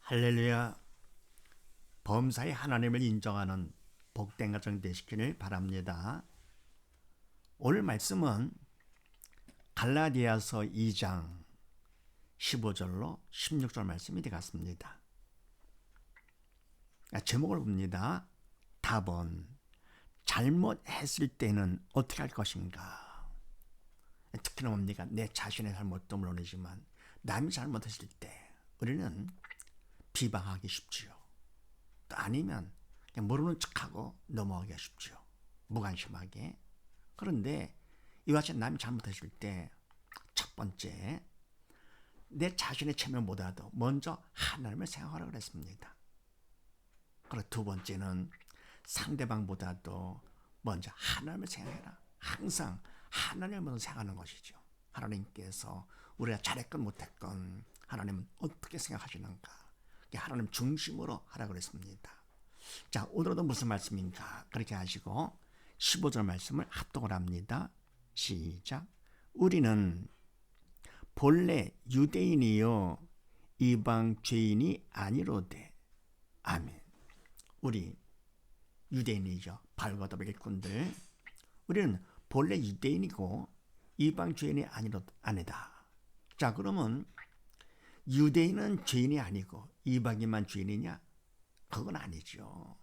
할렐루야. 범사의 하나님을 인정하는 복된 가정 되시기를 바랍니다. 오늘 말씀은 갈라디아서 2장 15절로 16절 말씀이 되겠습니다. 제목을 봅니다. 답은 잘못했을 때는 어떻게 할 것인가. 특히나 뭡니까? 내 자신의 잘못도 물론이지만 남이 잘못했을 때 우리는 비방하기 쉽지요. 또 아니면 그냥 모르는 척하고 넘어가기가 쉽죠. 무관심하게. 그런데 이와 같이 남이 잘못했을 때 첫 번째, 내 자신의 체면보다도 먼저 하나님을 생각하라고 그랬습니다. 그리고 두 번째는 상대방보다도 먼저 하나님을 생각해라. 항상 하나님을 먼저 생각하는 것이죠. 하나님께서 우리가 잘했건 못했건 하나님은 어떻게 생각하시는가. 하나님 중심으로 하라고 그랬습니다. 자, 오늘도 무슨 말씀인가? 그렇게 하시고 15절 말씀을 합독을 합니다. 시작. 우리는 본래 유대인이요 이방 죄인이 아니로되. 아멘. 우리 유대인이죠. 발과도 일꾼들. 우리는 본래 유대인이고 이방 죄인이 아니다. 자, 그러면 유대인은 죄인이 아니고 이방인만 죄인이냐? 그건 아니죠.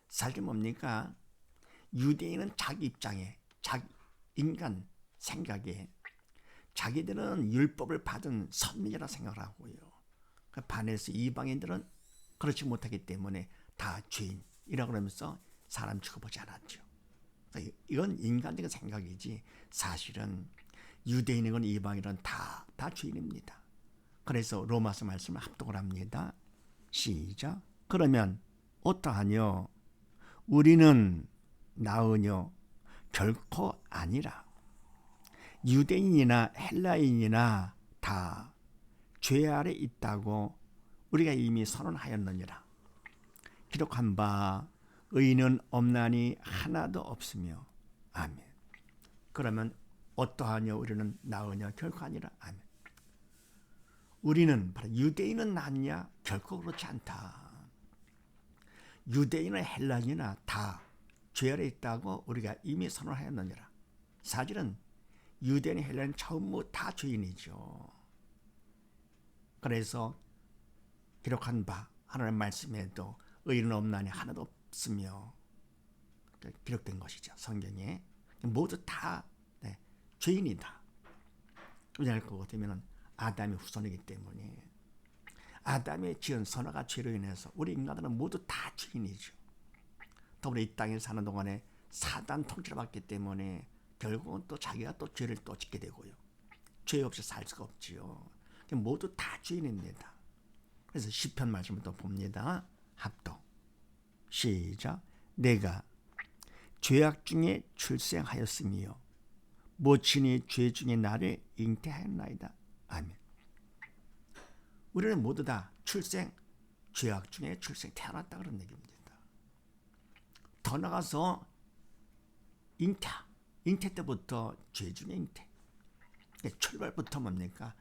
사실 뭡니까? 유대인은 자기 입장에, 자기 인간 생각에 자기들은 율법을 받은 선민이라 생각을 하고요. 반해서 이방인들은 그렇지 못하기 때문에 다 죄인이라고 하면서 사람 취급하지 않았죠. 이건 인간적인 생각이지 사실은 유대인이건 이방인은 다 죄인입니다. 그래서 로마서 말씀을 합독을 합니다. 시작. 그러면 어떠하뇨? 우리는 나으뇨? 결코 아니라. 유대인이나 헬라인이나 다 죄 아래 있다고 우리가 이미 선언하였느니라. 기록한 바 의인은 없나니 하나도 없으며. 아멘. 그러면 어떠하뇨? 우리는 나으뇨? 결코 아니라. 아멘. 우리는 바로 유대인은 낫냐? 결코 그렇지 않다. 유대인은 헬라인이나 다 죄 아래 있다고 우리가 이미 선언하였느니라. 사실은 유대인, 헬라인 전부 다 죄인이죠. 그래서 기록한 바 하나님 말씀에도 의인은 없나니 하나도 없으며 기록된 것이죠. 성경에 모두 다 죄인이다. 왜냐할 것 같으면 아담의 후손이기 때문에 아담의 지은 선악과 죄로 인해서 우리 인간들은 모두 다 죄인이죠. 더불어 이 땅에 사는 동안에 사단 통치를 받기 때문에 결국은 또 자기가 또 죄를 또 짓게 되고요. 죄 없이 살 수가 없지요. 모두 다 죄인입니다. 그래서 시편 말씀을 또 봅니다. 합독. 시작. 내가 죄악 중에 출생하였으며 모친이 죄 중에 나를 잉태하였나이다. 아멘. 우리는 모두 다 죄악 중에 태어났다 그런 얘기입니다. 더 나가서 잉태 때부터 죄 중에 잉태. 출발부터 뭡니까?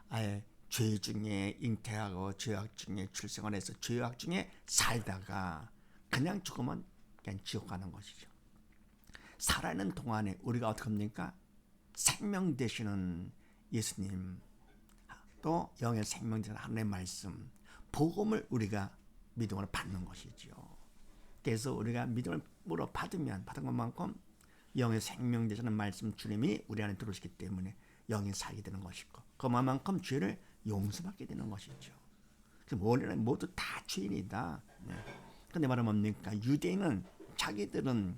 아예 죄 중에 잉태하고 죄악 중에 출생을 해서 죄악 중에 살다가 그냥 죽으면 그냥 지옥 가는 것이죠. 살아있는 동안에 우리가 어떻게 합니까? 생명 되시는 예수님, 또 영의 생명 되는 하나님의 말씀, 복음을 우리가 믿음으로 받는 것이죠. 그래서 우리가 믿음으로 받은 것만큼 영의 생명 되시는 말씀 주님이 우리 안에 들어오시기 때문에 영이 살게 되는 것이고 그만큼 죄를 용서받게 되는 것이죠. 원래는 모두 다 죄인이다. 그런데 말은 뭡니까? 유대인은 자기들은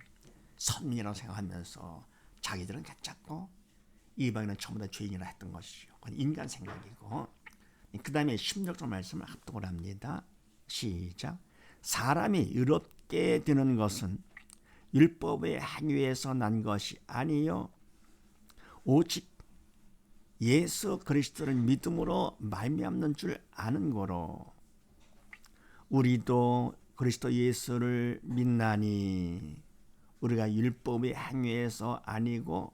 선민이라고 생각하면서 자기들은 괜찮고 이방인은 전부 다 죄인이라 했던 것이죠. 그건 인간 생각이고 그 다음에 16절 말씀을 합독을 합니다. 시작. 사람이 의롭게 되는 것은 율법의 행위에서 난 것이 아니요 오직 예수 그리스도를 믿음으로 말미암는 줄 아는 거로. 우리도 그리스도 예수를 믿나니 우리가 율법의 행위에서 아니고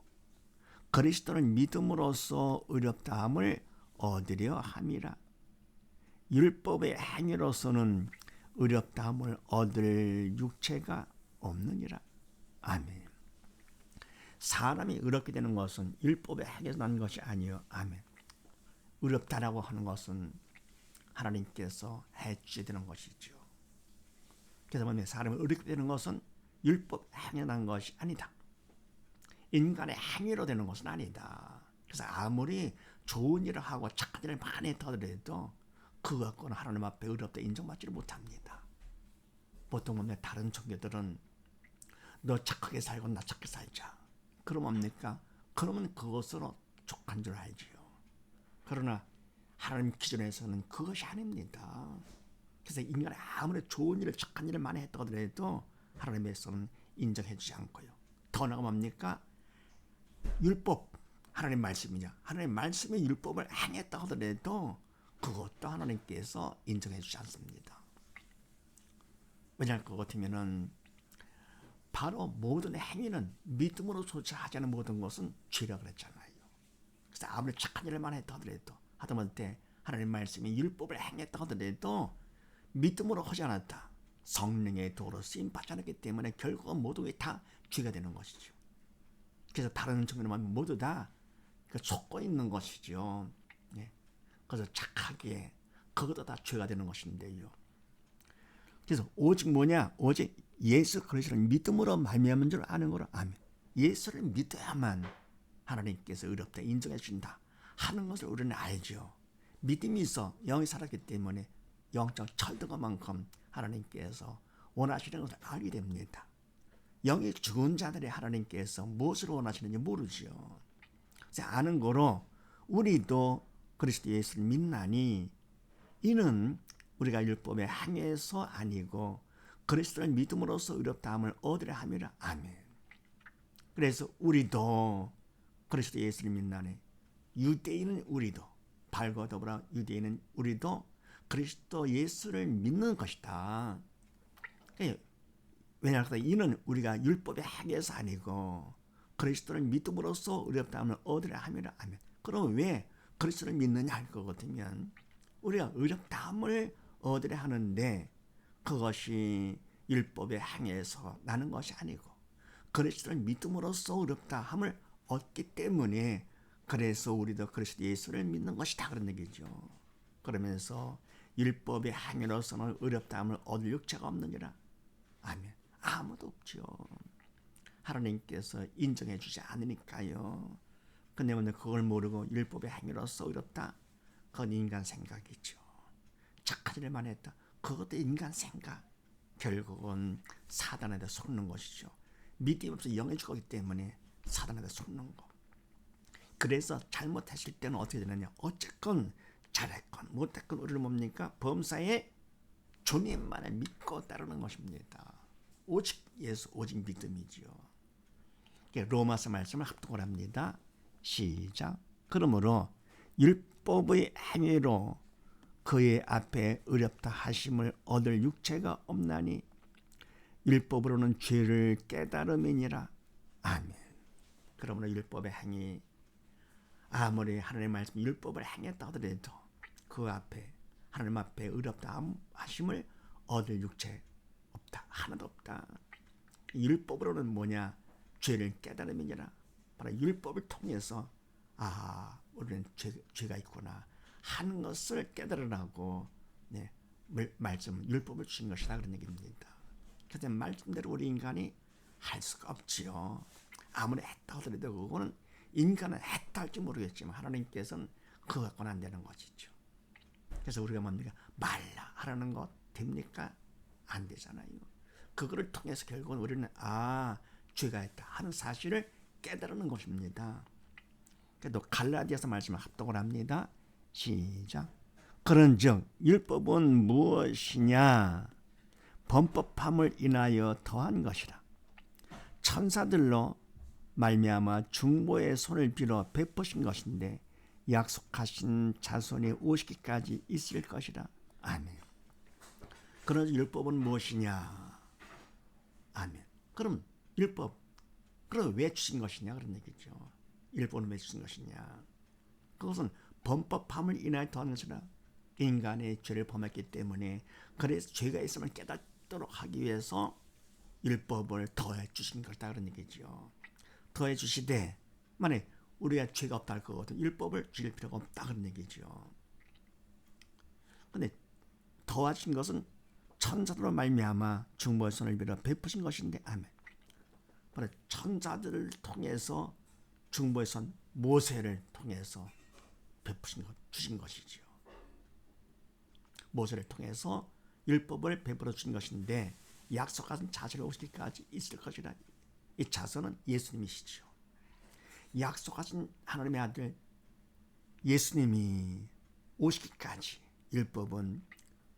그리스도를 믿음으로써 의롭다함을 얻으려 함이라. 율법의 행위로서는 의롭다함을 얻을 육체가 없느니라. 아멘. 사람이 의롭게 되는 것은 율법의 행위에서 난 것이 아니요. 아멘. 의롭다라고 하는 것은 하나님께서 해주셔야 되는 것이죠. 그래서 뭐냐, 사람이 의롭게 되는 것은 율법 행위에 난 것이 아니다. 인간의 행위로 되는 것은 아니다. 그래서 아무리 좋은 일을 하고 착한 일을 많이 했더라도 그거 갖고는 하나님 앞에 의롭다 인정받지를 못합니다. 보통 보면 다른 종교들은 너 착하게 살고 나 착하게 살자. 그럼 뭡니까? 그러면 그것으로 족한 줄 알지요. 그러나 하나님 기준에서는 그것이 아닙니다. 그래서 인간이 아무리 좋은 일을 착한 일을 많이 했더라도 하나님에서는 인정해 주지 않고요. 더 나아가 뭡니까? 율법, 하나님 말씀이냐? 하나님 말씀의 율법을 행했다 하더라도 그것도 하나님께서 인정해 주지 않습니다. 왜냐할 것 같으면은 바로 모든 행위는 믿음으로 조차하지 않은 모든 것은 죄라 그랬잖아요. 그래서 아무리 착한 일을 많이 했다 하더라도 하나님 말씀이 율법을 행했다 하더라도 믿음으로 하지 않았다. 성령의 도로 쓰임 받지 않았기 때문에 결국은 모든 게 다 죄가 되는 것이죠. 그래서 다른 종교는 모두 다 속고 있는 것이죠. 예. 그래서 착하게 그것도 다 죄가 되는 것인데요. 그래서 오직 뭐냐? 오직 예수 그리스도를 믿음으로 말미암은 줄 아는 거로. 아멘. 예수를 믿어야만 하나님께서 의롭다 인정해 주신다 하는 것을 우리는 알죠. 믿음이 있어 영이 살았기 때문에 영적 철도가만큼 하나님께서 원하시는 것을 알게 됩니다. 영이 죽은 자들의 하나님께서 무엇을 원하시는지 모르죠. 그래서 아는 거로 우리도 그리스도 예수를 믿나니 이는 우리가 율법의 행위에서 아니고 그리스도를 믿음으로써 의롭다함을 얻으려 함이라. 아멘. 그래서 우리도 그리스도 예수를 믿나니 유대인은 우리도 발과 더불어 유대인은 우리도 그리스도 예수를 믿는 것이다. 왜냐하면 이는 우리가 율법의 행위에서 아니고 그리스도를 믿음으로써 의롭다함을 얻으려 함이라. 아멘. 그럼 왜 그리스도를 믿느냐 할 것 같으면 우리가 의롭다함을 얻으려 하는데 그것이 율법의 행위에서 나는 것이 아니고 그리스도를 믿음으로써 의롭다함을 얻기 때문에 그래서 우리도 그리스도 예수를 믿는 것이다 그런 얘기죠. 그러면서 율법의 행위로서는 의롭다함을 얻을 육체가 없느니라. 아멘. 아무도 없죠. 하나님께서 인정해 주지 않으니까요. 근데 그걸 모르고 율법의 행위로서 의롭다. 그건 인간 생각이죠. 착한 일만 했다. 그것도 인간 생각. 결국은 사단에다 속는 것이죠. 믿음 없이 영에 죽었기 때문에 사단에다 속는 거. 그래서 잘못했을 때는 어떻게 되느냐. 어쨌건 잘했건 못했건 우리를 뭡니까? 범사에 주님만을 믿고 따르는 것입니다. 오직 예수, 오직 믿음이지요. 로마서 말씀을 합독을 합니다. 시작. 그러므로 율법의 행위로 그의 앞에 의롭다 하심을 얻을 육체가 없나니 율법으로는 죄를 깨달음이니라. 아멘. 그러므로 율법의 행위, 아무리 하나님의 말씀 율법을 행했다 하더라도 그 앞에 하나님 앞에 의롭다 하심을 얻을 육체 없다. 하나도 없다. 율법으로는 뭐냐? 죄를 깨달음이니라. 바로 율법을 통해서 우리는 죄가 있구나 하는 것을 깨달으라고 말씀 율법을 주신 것이다 그런 얘기입니다. 그래서 말씀대로 우리 인간이 할 수가 없지요. 아무리 했다 하더라도 그거는 인간은 했다 할지 모르겠지만 하나님께서는 그거 갖고는 안 되는 것이죠. 그래서 우리가 뭡니까? 말라 하라는 것 됩니까? 안 되잖아요. 그거를 통해서 결국은 우리는 죄가 있다 하는 사실을 깨달는 것입니다. 그래도 갈라디아서 말씀을 합독을 합니다. 시작. 그런즉 율법은 무엇이냐? 범법함을 인하여 더한 것이라. 천사들로 말미암아 중보의 손을 빌어 베푸신 것인데 약속하신 자손이 오시기까지 있을 것이라. 아멘. 그런 율법은 무엇이냐? 아멘. 그럼 율법, 그럼 왜 주신 것이냐 그런 얘기죠. 율법은 왜 주신 것이냐? 그것은 범법함을 인하여 더한 것이라. 인간의 죄를 범했기 때문에 그래서 죄가 있음을 깨닫도록 하기 위해서 율법을 더해 주신 것이다 그런 얘기죠. 더해 주시되 만약 우리가 죄가 없다 할 거거든 율법을 주실 필요가 없다 그런 얘기죠. 근데 더하신 것은 천사들로 말미암아 중보의 비로 베푸신 것인데 아멘. 바로 천사들을 통해서 중보의 선 모세를 통해서 베푸신 것 주신 것이지요. 모세를 통해서 율법을 베풀어 주신 것인데 약속하신 자손이 오실까지 있을 것이라 이 자손은 예수님이시죠. 약속하신 하나님의 아들 예수님이 오시기까지 율법은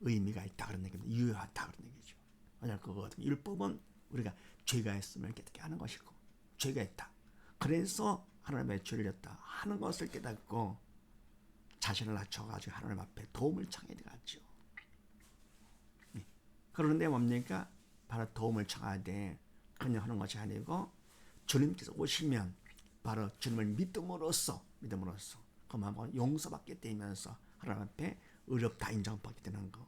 의미가 있다 그런 얘기입니다. 유효하다 그런 얘기죠. 왜냐하면 그거거든요. 율법은 우리가 죄가 있음을 깨닫게 하는 것이고 죄가 있다. 그래서 하나님의 죄를 졌다 하는 것을 깨닫고 자신을 낮춰가지고 하나님 앞에 도움을 청해야 되겠죠. 그런데 뭡니까? 바로 도움을 청하되 그냥 하는 것이 아니고 주님께서 오시면 바로 주님을 믿음으로써 그만 용서받게 되면서 하나님 앞에 의롭다 인정받게 되는 거.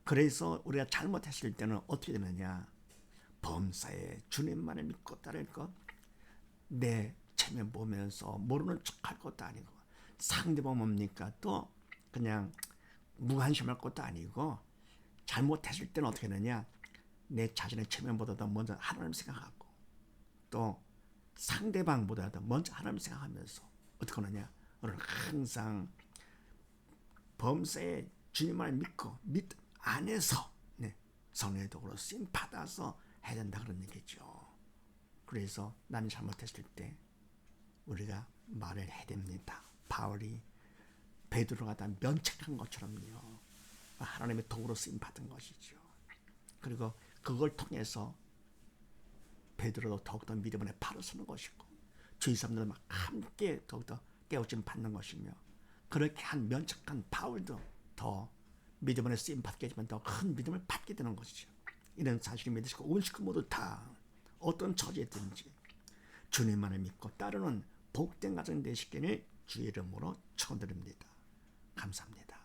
그래서 우리가 잘못했을 때는 어떻게 되느냐? 범사에 주님만을 믿고 따를 것, 내 체면 보면서 모르는 척할 것도 아니고 상대방 뭡니까? 또 그냥 무관심할 것도 아니고 잘못했을 때는 어떻게 하느냐? 내 자신의 체면보다도 먼저 하나님 생각하고 또 상대방보다도 먼저 하나님 생각하면서 어떻게 하느냐? 우리는 항상 범사에 주님만을 믿고 믿음 안에서 성령의 도구로 쓰임 받아서 해야 된다 그런 얘기죠. 그래서 나는 잘못했을 때 우리가 말을 해야 됩니다. 바울이 베드로가 다 면책한 것처럼요. 하나님의 도구로 쓰임 받은 것이죠. 그리고 그걸 통해서 베드로도 더욱더 믿음 안에 바로 서는 것이고 주위 사람들 막 함께 더욱더 깨우침 받는 것이며 그렇게 한 면책한 바울도 더 믿음 안에 쓰임 받겠지만 더 큰 믿음을 받게 되는 것이죠. 이런 사실을 믿으시고 온 식구 모두 다 어떤 처지에든지 주님만을 믿고 따르는 복된 가정 되시기를 주의 이름으로 축원드립니다. 감사합니다.